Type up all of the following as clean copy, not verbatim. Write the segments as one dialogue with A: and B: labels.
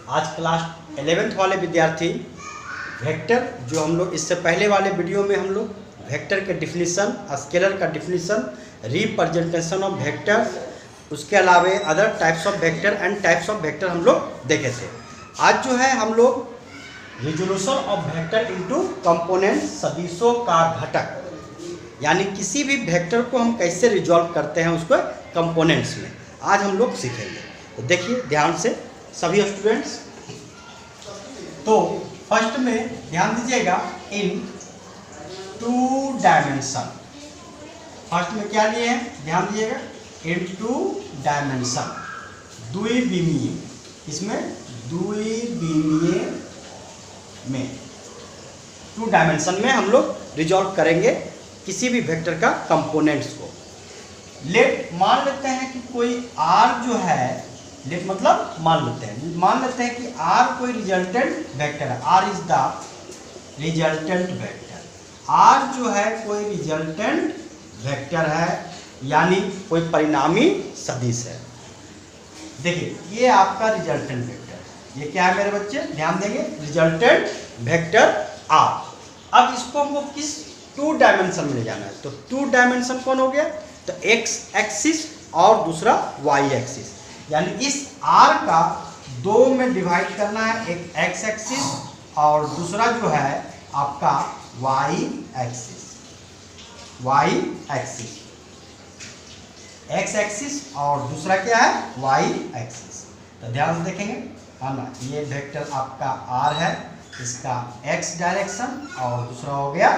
A: आज class 11th वाले विद्यार्थी वेक्टर, जो हम लोग इससे पहले वाले वीडियो में हम लोग वेक्टर के डिफिनीसन, स्केलर का डिफिनीसन, रिप्रेजेंटेशन ऑफ वेक्टर, उसके अलावा other types of vector and types of vector हम लोग देखे थे। आज जो है हम लोग resolution of vector into component, सदिशों का घटक, यानी किसी भी वेक्टर को हम कैसे रिजॉल्व करते हैं उसको कंपोनेंट्स में, आज हम लोग सीखेंगे। तो देखिए ध्यान से सभी स्टूडेंट्स। तो फर्स्ट में ध्यान दीजिएगा, इन 2 डायमेंशन। फर्स्ट में क्या लिए हैं, ध्यान दीजिएगा, इन 2 डायमेंशन, द्विविमीय, इसमें द्विविमीय में 2 डायमेंशन में हम लोग रिजॉल्व करेंगे किसी भी वेक्टर का कंपोनेंट्स को। लेट मान लेते हैं कि कोई r जो है, लेट मतलब मान लेते हैं कि r कोई रिजल्टेंट वेक्टर है, r is the resultant vector. r जो है कोई रिजल्टेंट वेक्टर है, यानी कोई परिणामी सदिश है। देखिए ये आपका रिजल्टेंट वेक्टर, ये क्या है मेरे बच्चे, ध्यान देंगे, रिजल्टेंट वेक्टर r। अब इसको हमको किस 2 डायमेंशन में ले जाना है, तो 2 डायमेंशन कौन हो गया, तो x एक्सिस और दूसरा y एक्सिस, यानी इस r का 2 में डिवाइड करना है, एक x एक्सिस और दूसरा जो है आपका y एक्सिस। x एक्सिस और दूसरा क्या है, y एक्सिस। तो ध्यान से देखेंगे, है ना, ये वेक्टर आपका r है, इसका x डायरेक्शन और दूसरा हो गया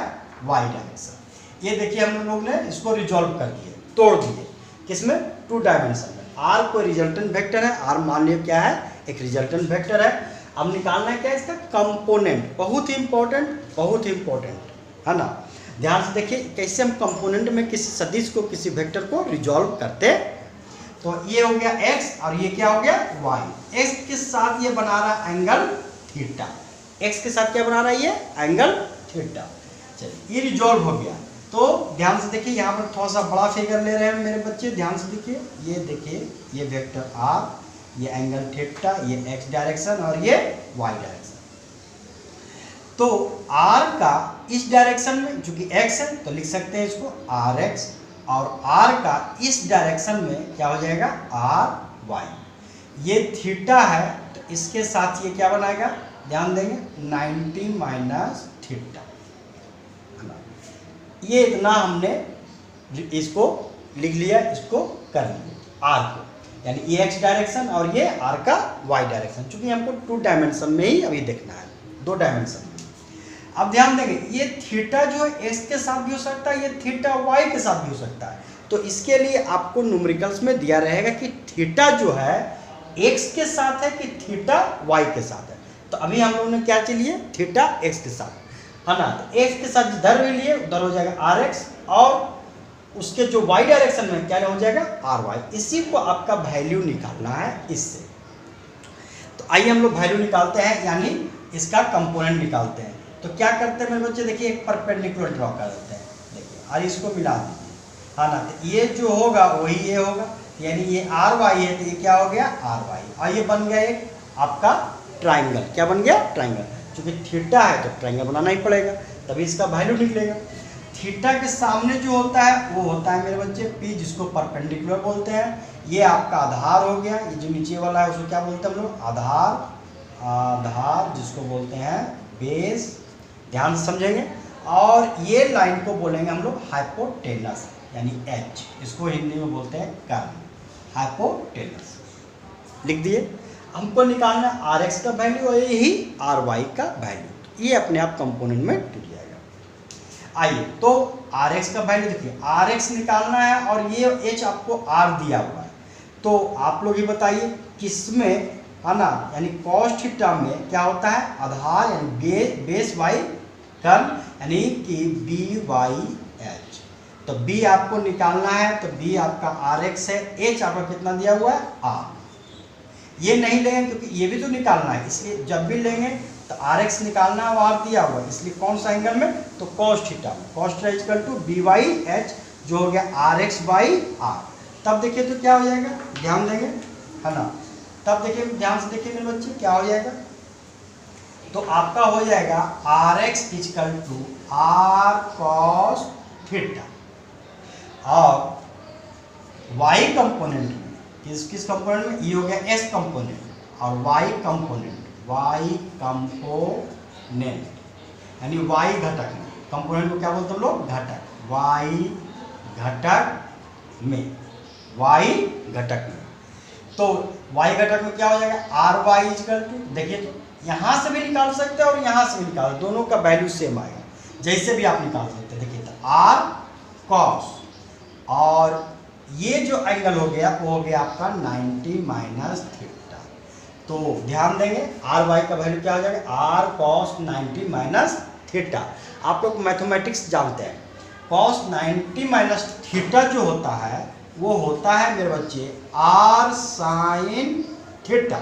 A: y डायरेक्शन। ये देखिए हम लोग ने इसको रिजॉल्व कर दिए, तोड़ दिए, किसमें, 2 डायमेंशन में। r कोई रिजल्टेंट वेक्टर है, r मान लिया क्या है, एक रिजल्टेंट वेक्टर है। अब निकालना है क्या, इसका कंपोनेंट, बहुत ही इंपॉर्टेंट है ना। ध्यान से देखिए कैसे हम कंपोनेंट में किसी सदिश को, किसी वेक्टर को रिजॉल्व करते हैं। तो ये हो गया x और ये क्या हो गया y। x के साथ ये बना रहा है एंगल थीटा, x के साथ क्या बना रहा है, ये एंगल थीटा। चलिए ये रिजॉल्व हो गया। तो ध्यान से देखिए, यहाँ पर थोड़ा सा बड़ा फिगर ले रहे हैं मेरे बच्चे, ध्यान से देखिए, ये देखिए, ये वेक्टर r, ये एंगल थीटा, ये x डायरेक्शन और ये y डायरेक्शन। तो r का इस डायरेक्शन में, चूंकि x है तो लिख सकते हैं इसको rx, और r का इस डायरेक्शन में क्या हो जाएगा, ry। ये थीटा है तो इसके साथ ये क्या बनाएगा, ध्यान देंगे, 90 माइनस थीटा। ये इतना हमने इसको लिख लिया, इसको कर लिया r को, यानी ये x डायरेक्शन और ये r का y डायरेक्शन, चूंकि हमको 2 डायमेंशन में ही अभी देखना है, 2 डायमेंशन में। अब ध्यान देंगे, ये थीटा जो है x के साथ भी हो सकता है, ये थीटा y के साथ भी हो सकता है। तो इसके लिए आपको न्यूमेरिकल्स में दिया रहेगा कि थीटा जो है x के साथ है कि थीटा y के साथ है। तो अभी हम लोगों ने क्या चलिए, थीटा x के साथ, है ना। तो x के साथ जिधर भी लिए उधर हो जाएगा rx, और उसके जो y डायरेक्शन में क्या हो जाएगा, ry। इसी को आपका वैल्यू निकालना है इससे। तो आइए हम लोग वैल्यू निकालते हैं, यानी इसका कंपोनेंट निकालते हैं। तो क्या करते हैं मेरे बच्चे, देखिए एक परपेंडिकुलर ड्रॉ कर देते हैं, देखिए, और इसको मिला दीजिए, है ना। तो ये जो होगा वही ये होगा, यानी ये ry है तो ये क्या हो गया, ry, और ये बन गया एक आपका ट्राइंगल। क्या बन गया, ट्राइंगल। चूंकि थीटा है तो ट्राइंगल बनाना ही पड़ेगा, तभी इसका वैल्यू निकलेगा। थीटा के सामने जो होता है वो होता है मेरे बच्चे p, जिसको परपेंडिकुलर बोलते हैं। ये आपका आधार हो गया, ये जो नीचे वाला है उसको क्या बोलते हैं हम लोग, आधार, जिसको बोलते हैं बेस, ध्यान से समझेंगे। और ये लाइन को बोलेंगे हम लोग हाइपोटेनस, यानी h, इसको हिंदी में बोलते हैं कर्ण, हाइपोटेनस। लिख दिए। हमको निकालना rx का वैल्यू और यही ry का वैल्यू, ये अपने आप कंपोनेंट में टूट जाएगा। आइए तो rx का वैल्यू देखिए, rx निकालना है और ये h आपको r दिया हुआ है। तो आप लोग ही बताइए किसमें, है ना, यानी cos थीटा में क्या होता है, आधार यानी बेस y, कर्ण यानी कि BYH। तो b आपको निकालना है, तो b आपका rx है, h आपका कितना दिया हुआ है, r। ये नहीं लेंगे क्योंकि ये भी तो निकालना है, इसलिए जब भी लेंगे तो rx निकालना है, वो r दिया हुआ है, इसलिए कौन सा एंगल में, तो cos थीटा में, cos theta equal to BYH, जो हो गया rx बाई r। तब देखिए तो क्या हो जाएगा, ध्यान देंगे, है ना। तब देखिए ध्यान से देखिए मेरे बच्चे क्या हो जाएगा, तो आपका हो जाएगा R X equal to R cos theta, और वाई कंपोनेंट में किस कंपोनेंट में, ये हो गया एस कंपोनेंट, और वाई कंपोनेंट यानी वाई घटक में, कंपोनेंट को क्या बोलते हैं हम लोग, घटक, वाई घटक में, वाई घटक में। तो वाई घटक में क्या हो जाएगा, आर वाई इजकल टू, देखिए तो यहाँ से भी निकाल सकते हैं और यहाँ से भी निकाल, दोनों का वैल्यू सेम आएगा, जैसे भी आप निकाल सकते हैं। देखिए तो आर कॉस, और ये जो एंगल हो गया वो हो गया आपका 90 माइनस थीटा। तो ध्यान देंगे आर वाई का वैल्यू क्या हो जाएगा, आर कॉस 90 माइनस थीटा। आप लोग मैथमेटिक्स जानते हैं, कॉस 90 माइनस थीटा जो होता है वो होता है मेरे बच्चे आर साइन थीटा,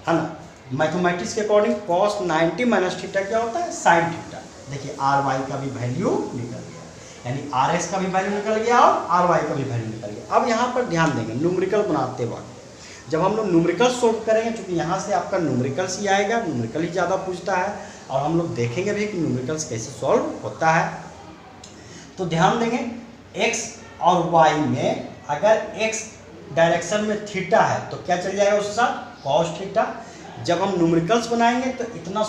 A: है ना। मैथमेटिक्स के अकॉर्डिंग कॉस 90 माइनस थीटा क्या होता है, साइन थीटा। देखिए आर वाई का भी वैल्यू निकल गया, यानी आर एक्स का भी वैल्यू निकल गया और आर वाई का भी वैल्यू निकल गया। अब यहाँ पर ध्यान देंगे न्यूमेरिकल बनाते वक्त, जब हम लोग न्यूमेरिकल सोल्व करेंगे, क्योंकि यहाँ से आपका न्यूमेरिकल्स ही आएगा, न्यूमेरिकल ही ज़्यादा पूछता है, और हम लोग देखेंगे भी कि न्यूमेरिकल्स कैसे सॉल्व होता है। तो ध्यान देंगे एक्स और वाई में अगर एक्स डायरेक्शन में थीटा है तो क्या चल जाएगा उसके साथ, कॉस थीटा। जब हम न्यूमेरिकल्स बनाएंगे तो इतना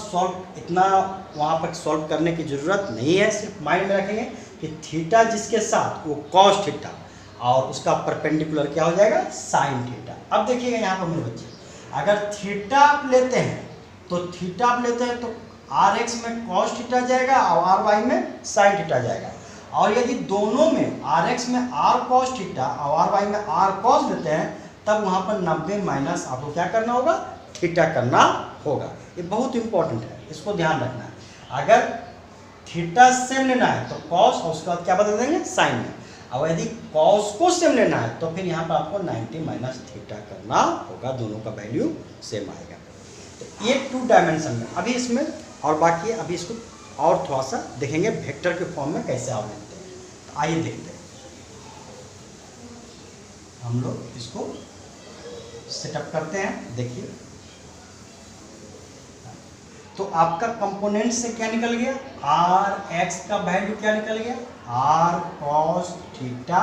A: वहाँ पर सॉल्व करने की ज़रूरत नहीं है, सिर्फ माइंड में रखेंगे कि थीटा जिसके साथ वो कॉस थीटा, और उसका परपेंडिकुलर क्या हो जाएगा, साइन थीटा। अब देखिएगा यहाँ पर मेरे बच्चे, अगर थीटा आप लेते हैं तो आर एक्स में कॉस थीटा जाएगा और आर वाई में साइन थीटा जाएगा, और यदि दोनों में आर एक्स में आर कॉस थीटा और आर वाई में आर कॉस लेते हैं, तब वहाँ पर 90 माइनस आपको क्या करना होगा, थीटा करना होगा। ये बहुत इंपॉर्टेंट है, इसको ध्यान रखना है। अगर थीटा सेम लेना है तो कॉस, और उसके बाद क्या बदल देंगे, साइन में। और यदि कॉस को सेम लेना है तो फिर यहाँ पर आपको 90 माइनस थीटा करना होगा, दोनों का वैल्यू सेम आएगा। तो ये 2 डायमेंशन में अभी इसमें, और बाकी अभी इसको और थोड़ा सा देखेंगे वेक्टर के फॉर्म में कैसे आप लेते हैं। तो आइए देखते हैं, हम लोग इसको सेटअप करते हैं। देखिए तो आपका कंपोनेंट से क्या निकल गया, आर एक्स का वैल्यू क्या निकल गया, आर कॉस थीटा,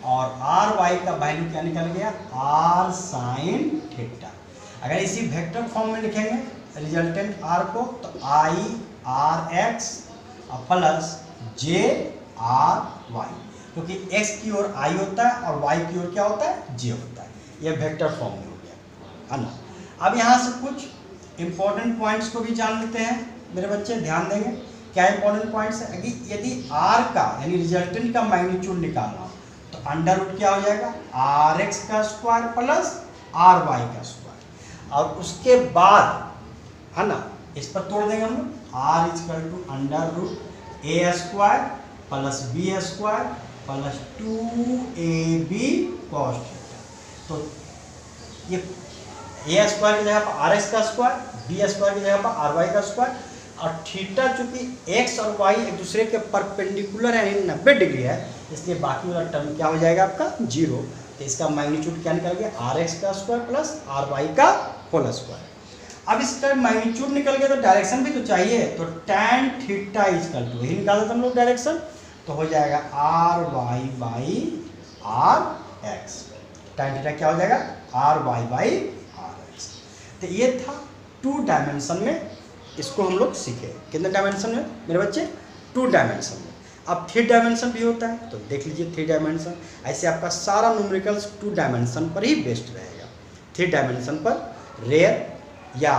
A: और आर वाई का वैल्यू क्या निकल गया, आर साइन थीटा। अगर इसी वेक्टर फॉर्म में लिखेंगे रिजल्टेंट आर को, तो I R X plus J R Y, क्योंकि एक्स की ओर आई होता है और वाई की ओर क्या होता है, जे होता है। यह वेक्टर फॉर्म में हो गया, है ना। अब यहाँ से कुछ इंपॉर्टेंट पॉइंट्स को भी जान लेते हैं मेरे बच्चे, ध्यान देंगे क्या इंपॉर्टेंट पॉइंट्स है। यदि आर का यानी रिजल्टेंट का मैग्नीट्यूड निकालना हो तो अंडर रूट क्या हो जाएगा, आर एक्स का स्क्वायर प्लस आर वाई का स्क्वायर, और उसके बाद, है ना, इस पर तोड़ देंगे हम लोग, R equal to under root A square plus B square plus 2ab cos theta. तो ये ए स्क्वायर की जगह पर आर एक्स का स्क्वायर, बी स्क्वायर की जगह पर आर वाई का स्क्वायर, और थीटा चूंकि एक्स और वाई एक दूसरे के परपेंडिकुलर है, 90 डिग्री है, इसलिए बाकी वाला टर्म क्या हो जाएगा आपका 0। तो इसका मैग्नीट्यूड क्या निकल गया, आर एक्स का स्क्वायर प्लस आर वाई का होल स्क्वायर। अब इसका मैग्नीट्यूड निकल गया तो डायरेक्शन भी तो चाहिए, तो tan थीटा इजकल टू, यही निकाल देते हम लोग डायरेक्शन, तो हो जाएगा R Y by R X. tan theta क्या हो जाएगा, R Y by R X. तो ये था 2 डायमेंशन में, इसको हम लोग सीखे। कितने डायमेंशन में मेरे बच्चे, 2 डायमेंशन में। अब 3 डायमेंशन भी होता है, तो देख लीजिए 3 डायमेंशन। ऐसे आपका सारा न्यूमेरिकल्स 2 डायमेंशन पर ही बेस्ड रहेगा। 3 डायमेंशन पर रेयर, या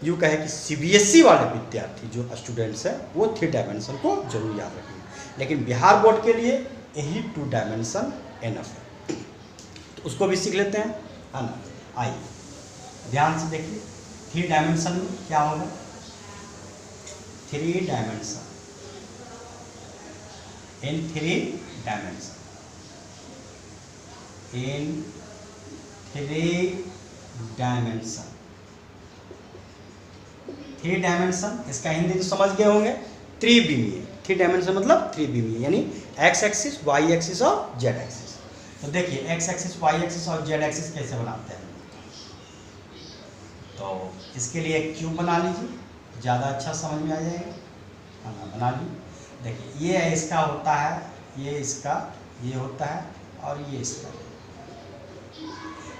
A: यूँ कहे कि CBSE वाले विद्यार्थी जो स्टूडेंट्स हैं वो 3 डायमेंशन को जरूर याद रखेंगे, लेकिन बिहार बोर्ड के लिए यही 2 डायमेंशन एनफ है। तो उसको भी सीख लेते हैं, है ना। आइए ध्यान से देखिए, 3 डायमेंशन में क्या होगा, 3 डायमेंशन, इन 3 डायमेंशन, इन 3 डायमेंशन, 3 डायमेंशन, इसका हिंदी तो समझ गए होंगे, त्रिविमीय। 3 डायमेंशन मतलब त्रिविमीय, यानी एक्स एक्सिस, वाई एक्सिस और जेड एक्सिस। तो देखिए एक्स एक्सिस, वाई एक्सिस और जेड एक्सिस कैसे बनाते हैं। तो इसके लिए एक क्यूब बना लीजिए, ज़्यादा अच्छा समझ में आ जाएगा। हाँ, बना लीजिए। देखिए ये है इसका होता है, ये इसका ये होता है और ये इसका।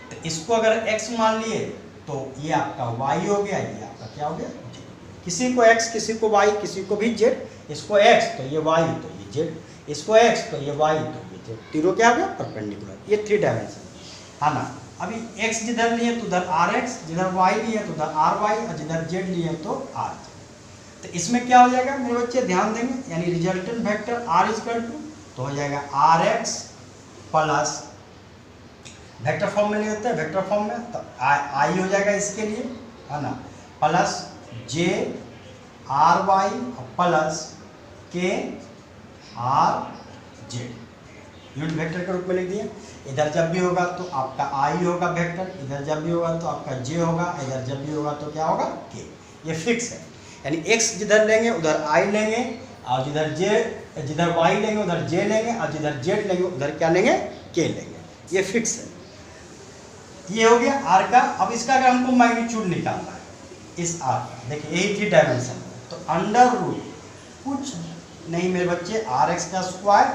A: तो इसको अगर x मान लिए तो ये आपका y हो गया, ये आपका क्या हो गया z। किसी को x, किसी को y, किसी को भी z। इसको x तो ये y तो ये z, इसको x तो ये y तो ये z। तीनों क्या हो गया परपेंडिकुलर। ये 3 डायमेंशन है ना। अभी x जिधर लिए तो उधर rx, जिधर y लिए तो उधर ry और जिधर z लिए तो rz। तो इसमें क्या हो जाएगा मेरे बच्चे, ध्यान देंगे, यानी resultant vector r equal to तो हो जाएगा rx प्लस वेक्टर फॉर्म में ले लेते हैं, वेक्टर फॉर्म में तो i हो जाएगा इसके लिए, है ना, plus j ry plus k rz unit vector के रूप में लिख दिए। इधर जब भी होगा तो आपका i होगा वेक्टर, इधर जब भी होगा तो आपका j होगा, इधर जब भी होगा तो क्या होगा k। ये फिक्स है, यानी x जिधर लेंगे उधर i लेंगे, और जिधर y लेंगे उधर j लेंगे, और जिधर z लेंगे उधर क्या लेंगे k लेंगे। ये फिक्स है। ये हो गया r का। अब इसका अगर हमको मैग्नीट्यूड निकालना है इस r का, देखिए यही 3 डायमेंशन, तो अंडर रूट कुछ नहीं मेरे बच्चे, rx का स्क्वायर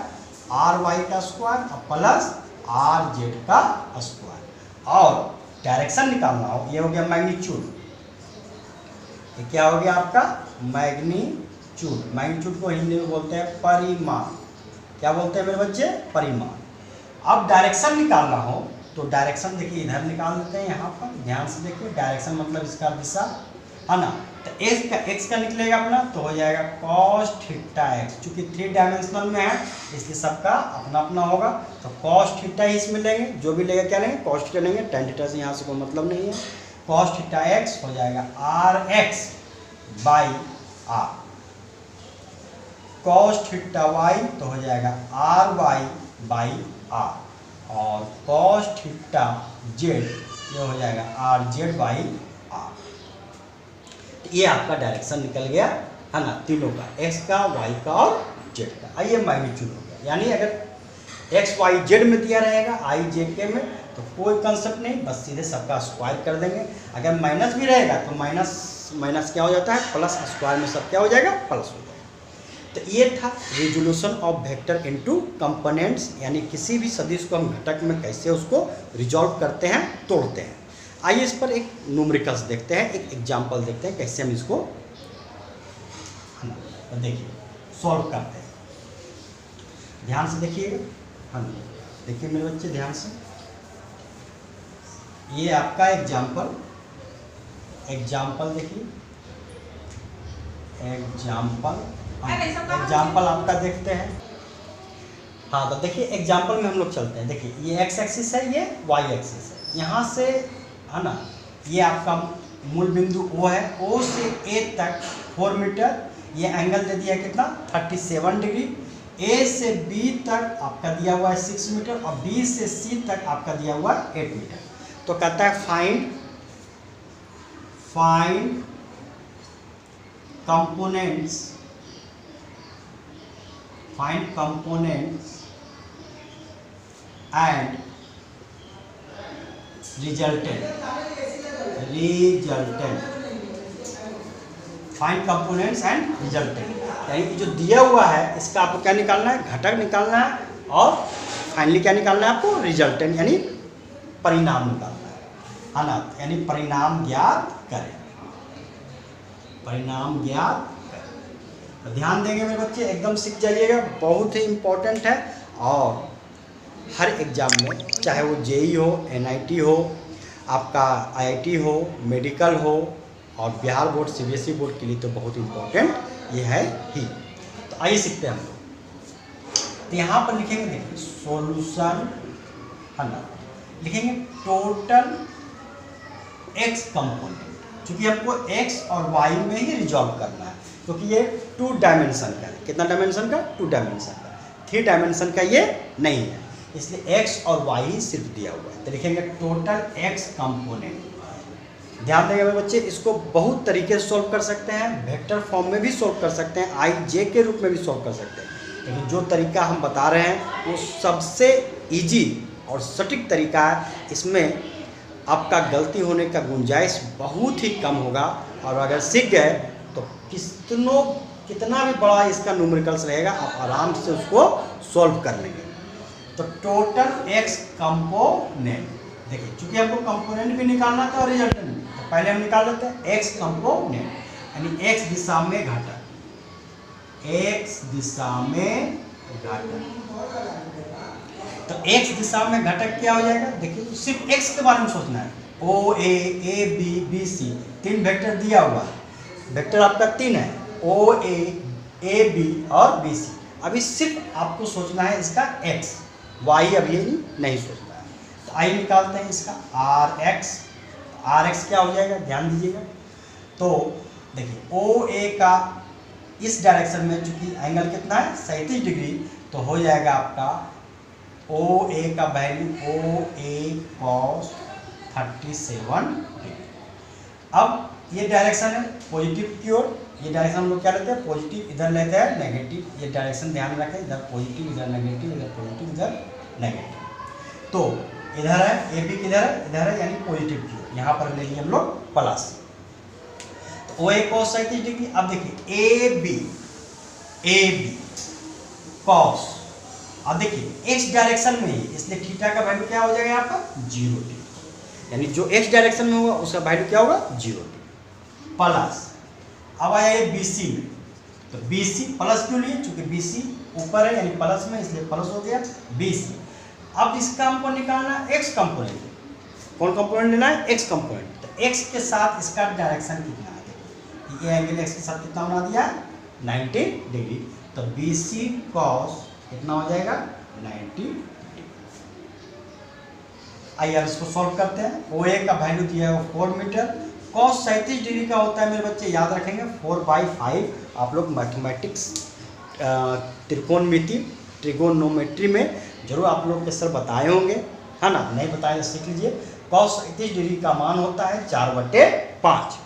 A: ry का स्क्वायर प्लस rz का स्क्वायर, और डायरेक्शन निकालना हो, ये हो गया मैग्नीट्यूड। ये क्या हो गया आपका मैग्नीट्यूड। मैग्नीट्यूड को हिंदी में बोलते हैं परिमाण। क्या बोलते हैं मेरे बच्चे, परिमाण। अब डायरेक्शन निकालना हो तो डायरेक्शन देखिए इधर निकाल देते हैं, यहाँ पर ध्यान से देखिए, डायरेक्शन मतलब इसका दिशा, है ना। तो x का निकलेगा अपना तो हो जाएगा cos थीटा x, चूंकि 3 डायमेंशनल में है इसलिए सबका अपना अपना होगा। तो cos थीटा ही इसमें लेंगे, जो भी लेगा क्या लेंगे cos थीटा लेंगे, tan थीटा से यहाँ से कोई मतलब नहीं है। cos थीटा x हो जाएगा rx by r, cos theta y तो हो जाएगा ry बाई r, और cos थीटा z ये हो जाएगा rz बाई r। ये आपका डायरेक्शन निकल गया, है ना, तीनों का, x का, y का और z का। आइए मैग्नीट्यूड हो गया, यानी अगर x y z में दिया रहेगा i j k में तो कोई कंसेप्ट नहीं, बस सीधे सबका स्क्वायर कर देंगे। अगर माइनस भी रहेगा तो माइनस क्या हो जाता है प्लस, स्क्वायर में सब क्या हो जाएगा प्लस हो जाएगा। तो ये था resolution of vector into components, यानी किसी भी सदिश को हम घटक में कैसे उसको रिजॉल्व करते हैं, तोड़ते हैं। आइए इस पर एक न्यूमेरिकल्स देखते हैं, एक एग्जांपल देखते हैं कैसे हम इसको, है ना, तो देखिए सॉल्व करते हैं। ध्यान से देखिएगा, हाँ देखिए मेरे बच्चे ध्यान से, ये आपका एग्जांपल देखिए, एग्जांपल आपका देखते हैं। हाँ तो देखिए एग्जांपल में हम लोग चलते हैं। देखिए ये x एक्सिस है, ये y एक्सिस है, यहाँ से, है ना, ये आपका मूल बिंदु O है, O से A तक 4 मीटर, ये एंगल दे दिया कितना 37 डिग्री। A से B तक आपका दिया हुआ है 6 मीटर, और B से C तक आपका दिया हुआ है 8 मीटर। तो कहता है find components and resultant. Find components and resultant, यानी कि जो दिया हुआ है इसका आपको क्या निकालना है, घटक निकालना है, और फाइनली क्या निकालना है आपको, रिजल्टेंट यानी परिणाम निकालना है ना, यानी परिणाम ज्ञात करें, तो ध्यान देंगे मेरे बच्चे, एकदम सीख जाइएगा, बहुत ही इम्पोर्टेंट है। और हर एग्ज़ाम में, चाहे वो जेई हो, NIT हो, आपका IIT हो, मेडिकल हो, और बिहार बोर्ड CBSE बोर्ड के लिए तो बहुत इम्पोर्टेंट ये है ही। तो आइए सीखते हैं हम लोग। तो यहाँ पर लिखेंगे, देखिए सॉल्यूशन, है ना, लिखेंगे टोटल x कंपोनेंट, क्योंकि हमको x और y में ही रिजॉल्व करना है, क्योंकि ये 2 डायमेंशन का है। कितना डायमेंशन का, 2 डायमेंशन का, 3 डायमेंशन का ये नहीं है, इसलिए x और y ही सिर्फ दिया हुआ है। तो लिखेंगे टोटल x कंपोनेंट। ध्यान देंगे मेरे बच्चे, इसको बहुत तरीके से सॉल्व कर सकते हैं, वेक्टर फॉर्म में भी सॉल्व कर सकते हैं, i j के रूप में भी सॉल्व कर सकते हैं, लेकिन जो तरीका हम बता रहे हैं वो सबसे ईजी और सटीक तरीका है। इसमें आपका गलती होने का गुंजाइश बहुत ही कम होगा। और अगर सीख गए तो कितना भी बड़ा इसका न्यूमेरिकल्स रहेगा, आप आराम से उसको सॉल्व कर लेंगे। तो टोटल एक्स कंपोनेंट, देखिए चूंकि हमको कंपोनेंट भी निकालना था और रिजल्टेंट भी, तो पहले हम निकाल लेते हैं एक्स कंपोनेंट, यानी एक्स दिशा में घटक, एक्स दिशा में घटक। तो एक्स दिशा में घटक क्या हो जाएगा, देखिए तो सिर्फ एक्स के बारे में सोचना है। O A B B C, 3 vector दिया हुआ है, वेक्टर आपका 3 है, ओ ए बी और बी सी। अभी सिर्फ आपको सोचना है इसका एक्स, वाई अभी नहीं सोचना है। तो आई निकालते हैं इसका आर एक्स क्या हो जाएगा, ध्यान दीजिएगा। तो देखिए ओ ए का इस डायरेक्शन में चूंकि एंगल कितना है 37 डिग्री, तो हो जाएगा आपका ओ ए का value O A cos 37 degree. अब ये डायरेक्शन है पॉजिटिव की ओर, ये डायरेक्शन हम लोग क्या लेते हैं पॉजिटिव, इधर लेते हैं नेगेटिव। ये डायरेक्शन ध्यान रखें, इधर पॉजिटिव इधर नेगेटिव, इधर पॉजिटिव इधर नेगेटिव। तो इधर है ए बी किधर है, इधर है, यानी पॉजिटिव की ओर, यहाँ पर ले लिए हम लोग प्लस। तो ओ ए कॉस 37 डिग्री। अब देखिए ए बी कॉस, अब देखिए एक्स डायरेक्शन में ही, इसलिए थीटा का वैल्यू क्या हो जाएगा यहाँ पर 0 डिग्री, यानी जो एक्स डायरेक्शन में होगा उसका वैल्यू क्या होगा 0 डिग्री प्लस। अब आया ये BC में, तो BC प्लस क्यों लिए, चूंकि BC ऊपर है यानी प्लस में, इसलिए प्लस हो गया BC। अब इसका हमको निकालना है एक्स कंपोनेंट, कौन कंपोनेंट लेना है, एक्स कंपोनेंट। तो एक्स के साथ इसका डायरेक्शन कितना है, देखिए ये एंगल एक्स के साथ कितना बना दिया 90 डिग्री। तो BC कॉस कितना हो जाएगा 90 डिग्री। आइए अब इसको सॉल्व करते हैं। ओ ए का वैल्यू दिया है 4 मीटर, कॉस 37 डिग्री का होता है मेरे बच्चे याद रखेंगे 4/5। आप लोग मैथमेटिक्स त्रिकोणमिति ट्रिगोनोमेट्री में जरूर आप लोग के सर बताए होंगे, है ना, नहीं बताए तो सीख लीजिए। कॉस 37 डिग्री का मान होता है 4/5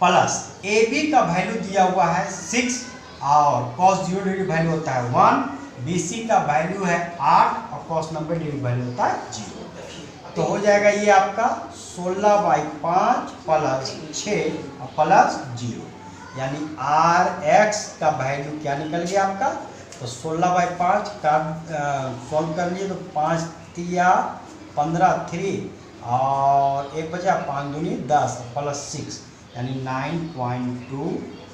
A: प्लस ए बी का वैल्यू दिया हुआ है 6 और cos 0 डिग्री वैल्यू होता है 1, BC का वैल्यू है 8 और cos 90 डिग्री वैल्यू होता है 0। तो हो जाएगा ये आपका 16/5 प्लस 6 और प्लस 0, यानी RX का वैल्यू क्या निकल गया आपका, तो 16/5 का सॉल्व कर लिए तो 5 तिया 15 3 और 1 बचा 5 दूनी 10 प्लस 6, यानी 9.2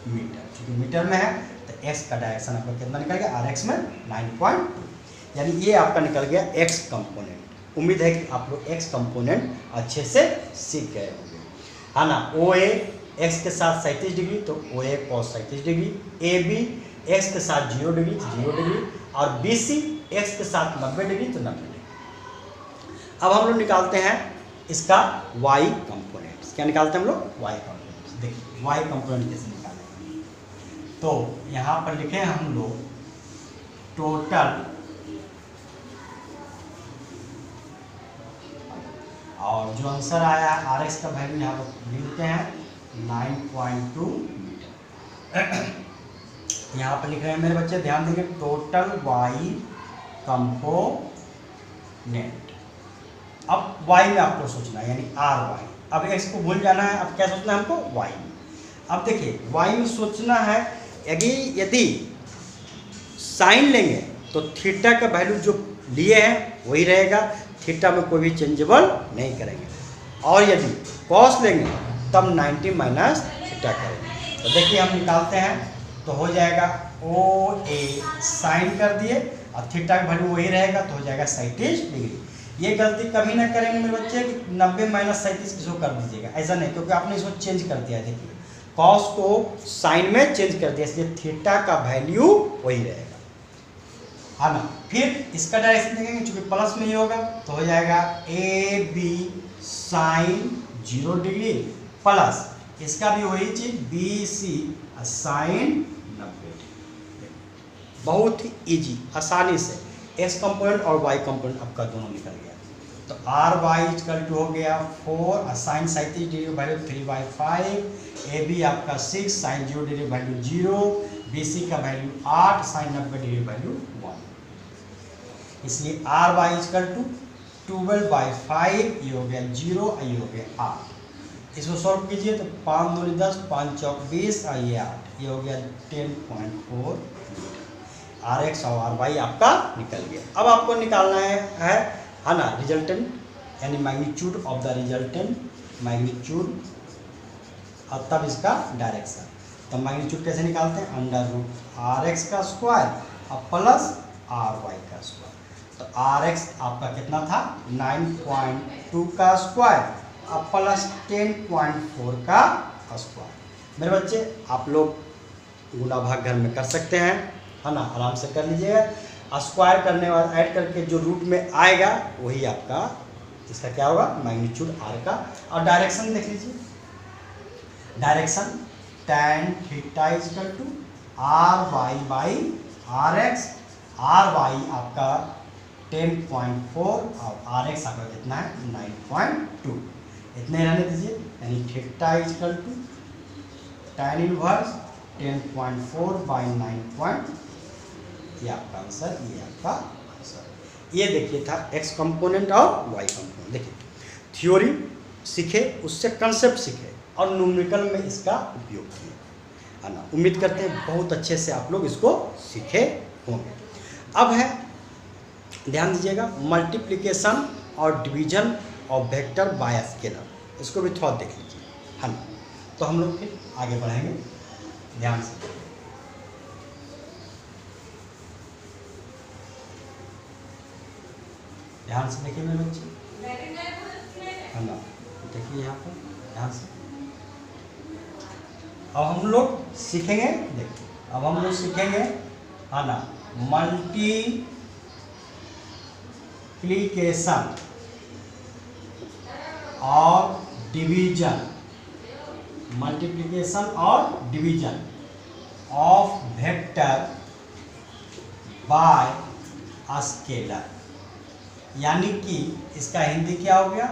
A: मीटर। चूँकि मीटर में है तो एक्स का डायरेक्शन आपका कितना निकल गया, RX में 9.2, यानी ये आपका निकल गया एक्स कंपोनेंट। उम्मीद है कि आप लोग एक्स कंपोनेंट अच्छे से सीख गए होंगे, है ना। ओ ए एक्स के साथ 37 डिग्री तो O A cos 37 degree, A B X के साथ 0 डिग्री तो 0 डिग्री, और BC एक्स के साथ 90 डिग्री तो 90 डिग्री। अब हम लोग निकालते हैं इसका वाई कंपोनेंट्स। क्या निकालते हैं हम लोग, वाई कंपोनेंट्स। देखिए वाई कंपोनेंट कैसे निकालेंगे, तो यहाँ पर लिखे हैं हम लोग टोटल और जो आंसर आया है RX का वैल्यू यहाँ पर लिखते हैं 9.2 मीटर। यहाँ पर लिख रहे हैं मेरे बच्चे, ध्यान देंगे टोटल वाई कंपोनेंट। अब वाई में आपको सोचना है यानी RY। अब एक्स को भूल जाना है, अब क्या सोचना है हमको वाई में। अब देखिए वाई में सोचना है यदि साइन लेंगे तो थीटा का वैल्यू जो लिए हैं वही रहेगा, थीटा में कोई भी चेंजेबल नहीं करेंगे। और यदि कॉस लेंगे तब 90 माइनस थीटा करेंगे। तो देखिए हम निकालते हैं तो हो जाएगा ओ ए साइन कर दिए और थीटा का वैल्यू वही रहेगा तो हो जाएगा 37 डिग्री। ये गलती कभी ना करेंगे मेरे बच्चे कि 90 माइनस 37 इसको कर दीजिएगा, ऐसा नहीं, क्योंकि आपने इसको चेंज कर दिया। देखिए कॉस को साइन में चेंज कर दिया, इसलिए थीटा का वैल्यू वही रहेगा, है ना। फिर इसका डायरेक्शन देखेंगे, चूंकि प्लस में ही होगा तो हो जाएगा A B sine 0 degree plus इसका भी वही चीज बी सी साइन 90 डिग्री। बहुत ही ईजी, आसानी से एक्स कंपोनेंट और वाई कंपोनेंट आपका दोनों निकल गया। तो आर वाई इक्वल टू हो गया 4 sine 37 degree value 3/5, A B आपका 6 sine 0 degree value 0, B C का वैल्यू 8 साइन 90 डिग्री वैल्यू 1। इसलिए आर वाई इक्वल टू 12/5, ये हो गया 0, ये हो गया 8। इसको सॉल्व कीजिए तो 5 दूनी 10, 5 चौक 20, ये 8, ये हो गया 10.4। RX और RY आपका निकल गया। अब आपको निकालना है ना रिजल्टेंट यानी magnitude of the resultant magnitude और तब इसका डायरेक्शन। तो मैग्नीट्यूड कैसे निकालते हैं? √RX का स्क्वायर और प्लस RY का स्क्वायर। तो RX आपका कितना था? 9.2 का स्क्वायर और प्लस 10.4 का स्क्वायर। मेरे बच्चे आप लोग गुणा भाग घर में कर सकते हैं, है ना, आराम से कर लीजिएगा। स्क्वायर करने के बाद ऐड करके जो रूट में आएगा वही आपका इसका क्या होगा? मैग्नीट्यूड R का। और डायरेक्शन देख लीजिए, direction tan theta equal to RY/RX। RY आपका 10.4 और RX आपका कितना है? 9.2। इतने रहने दीजिए, यानी theta equal to tan inverse 10.4/9. ये आपका आंसर, ये आपका आंसर। ये देखिए था x कंपोनेंट और y कंपोनेंट। देखिए थ्योरी सीखे, उससे कंसेप्ट सीखे और न्यूमेरिकल में इसका उपयोग किए, है ना। उम्मीद करते हैं बहुत अच्छे से आप लोग इसको सीखे होंगे। अब है ध्यान दीजिएगा मल्टीप्लिकेशन और division of vector by scalar, इसको भी थोड़ा देख लीजिए, है ना। तो हम लोग फिर आगे बढ़ेंगे, ध्यान से देखिए मेरे बच्चे, है ना। देखिए यहाँ पर ध्यान से। अब हम लोग सीखेंगे, देखिए अब हम लोग सीखेंगे, है ना, मल्टीप्लिकेशन और डिवीजन, मल्टीप्लिकेशन और division of vector by scalar. यानी कि इसका हिंदी क्या हो गया?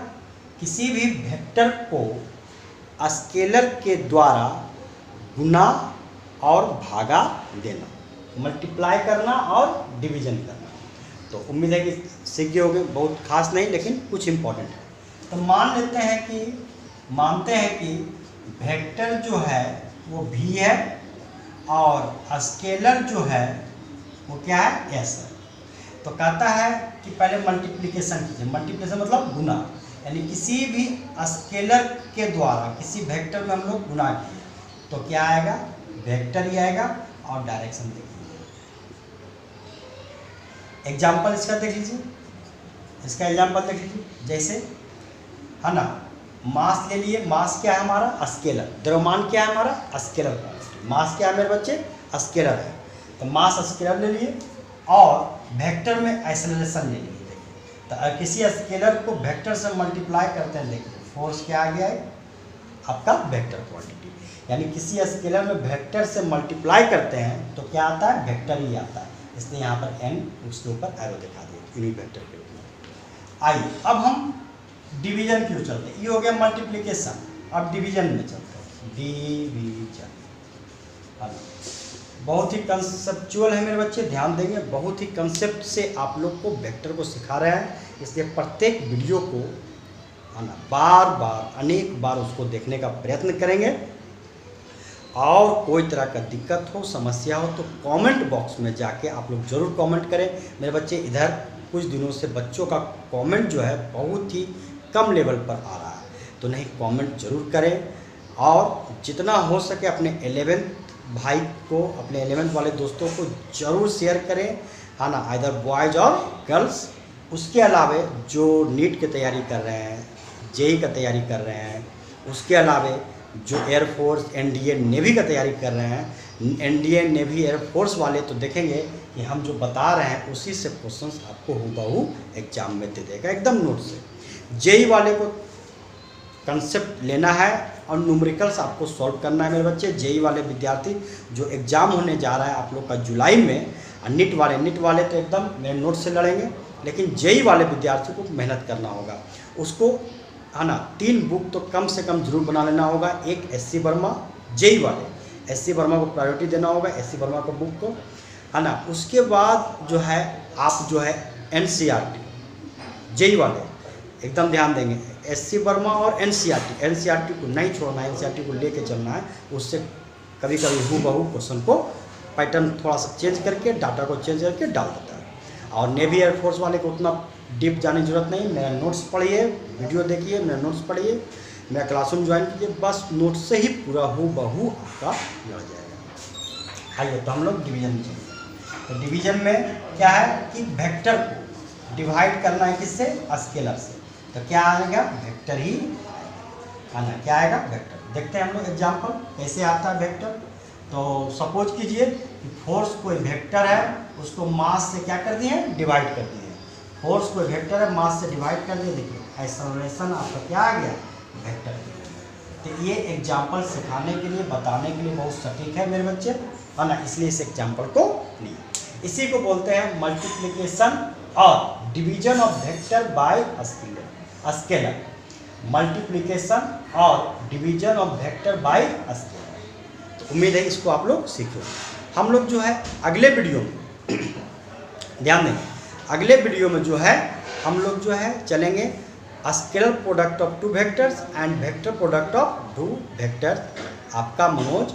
A: किसी भी वेक्टर को स्केलर के द्वारा गुना और भागा देना, मल्टीप्लाई करना और डिवीजन करना। तो उम्मीद है कि सीख गए होंगे, बहुत खास नहीं लेकिन कुछ इम्पोर्टेंट है। तो मानते हैं कि वेक्टर जो है वो v है और स्केलर जो है वो क्या है? s है। तो कहता है कि पहले मल्टीप्लिकेशन कीजिए, मल्टीप्लिकेशन मतलब गुना, यानी किसी भी स्केलर के द्वारा किसी वेक्टर में हम लोग गुना किए तो क्या आएगा? वेक्टर ही आएगा। और डायरेक्शन देखिए, एग्जाम्पल इसका देख लीजिए, इसका एग्जाम्पल देख लीजिए। जैसे, है ना, मास ले लिए, मास क्या है हमारा? स्केलर। द्रव्यमान क्या है हमारा? Scalar quantity. मास क्या है मेरे बच्चे? स्केलर है। तो मास स्केलर ले लिए और वेक्टर में एक्सेलरेशन ले लिए। देखिए तो अगर किसी स्केलर को वेक्टर से मल्टीप्लाई करते हैं, देखिए फोर्स क्या आ गया है? आपका वेक्टर क्वांटिटी। यानी किसी स्केलर में वेक्टर से मल्टीप्लाई करते हैं तो क्या आता है? वेक्टर ही आता है। इसलिए यहाँ पर n उसके ऊपर एरो दिखा दिया यूनिट वेक्टर के रूप में। आइए अब हम डिवीजन की ओर चलते हैं। ये हो गया मल्टीप्लिकेशन, अब डिवीजन में चलते हैं। डिवीजन बहुत ही कंसेप्चुअल है मेरे बच्चे, ध्यान देंगे। बहुत ही कंसेप्ट से आप लोग को वेक्टर को सिखा रहे हैं, इसलिए प्रत्येक वीडियो को, है ना, बार बार अनेक बार उसको देखने का प्रयत्न करेंगे। और कोई तरह का दिक्कत हो, समस्या हो तो कमेंट बॉक्स में जाके आप लोग ज़रूर कमेंट करें मेरे बच्चे। इधर कुछ दिनों से बच्चों का कमेंट जो है बहुत ही कम लेवल पर आ रहा है, तो नहीं, कमेंट ज़रूर करें। और जितना हो सके अपने 11th भाई को, अपने 11th वाले दोस्तों को ज़रूर शेयर करें, है ना, आइदर बॉयज़ और गर्ल्स। उसके अलावे जो नीट की तैयारी कर रहे हैं, जेई का तैयारी कर रहे हैं, उसके अलावे जो एयरफोर्स, एनडीए, नेवी का तैयारी कर रहे हैं, एनडीए, नेवी, एयरफोर्स वाले तो देखेंगे कि हम जो बता रहे हैं उसी से क्वेश्चंस आपको हूबहू एग्जाम में दे देगा, एकदम नोट से। जेई वाले को कंसेप्ट लेना है और न्यूमेरिकल्स आपको सॉल्व करना है मेरे बच्चे। जेई वाले विद्यार्थी जो एग्ज़ाम होने जा रहा है आप लोग का जुलाई में, और नीट वाले तो एकदम मेरे नोट से लड़ेंगे, लेकिन जेई वाले विद्यार्थी को मेहनत करना होगा। उसको, है ना, 3 बुक तो कम से कम जरूर बना लेना होगा। एक SC वर्मा, जेई वाले SC वर्मा को प्रायोरिटी देना होगा, SC वर्मा को बुक को, है ना। उसके बाद जो है आप जो है NCERT जेई वाले एकदम ध्यान देंगे। एससी वर्मा और एनसीईआरटी को नहीं छोड़ना है, एनसीईआरटी को लेके चलना है। उससे कभी कभी हूबहू क्वेश्चन को पैटर्न थोड़ा सा चेंज करके, डाटा को चेंज करके डाल देता है। और नेवी एयरफोर्स वाले को उतना डीप जाने की जरूरत नहीं, मेरा नोट्स पढ़िए, वीडियो देखिए, मेरा नोट्स पढ़िए, मेरा क्लासरूम ज्वाइन कीजिए, बस नोट्स से ही पूरा हूबहू आपका लड़ जाएगा। आइए तो हम लोग डिवीजन में चलेंगे। तो डिवीजन में क्या है कि वेक्टर को डिवाइड करना है किससे? स्केलर से। तो क्या आएगा? वेक्टर ही आना। क्या आएगा? वेक्टर। देखते हैं हम लोग एग्जाम्पल कैसे आता है वेक्टर। तो सपोज कीजिए कि फोर्स कोई वेक्टर है, उसको मास से क्या कर दिए? डिवाइड कर दिए। फोर्स कोई वेक्टर है, मास से डिवाइड कर दिए। देखिए एक्सेलरेशन आपका क्या आ गया? वेक्टर। तो ये एग्जाम्पल सिखाने के लिए, बताने के लिए बहुत सटीक है मेरे बच्चे, है ना, इसलिए इस एग्जाम्पल को लिए। इसी को बोलते हैं मल्टीप्लिकेशन और division of vector by scalar. Multiplication और division of vector by scalar. तो उम्मीद है इसको आप लोग सीखो। हम लोग जो है अगले वीडियो में ध्यान देंगे, अगले वीडियो में जो है हम लोग जो है चलेंगे scalar product of two vectors and vector product of two vectors. आपका मनोज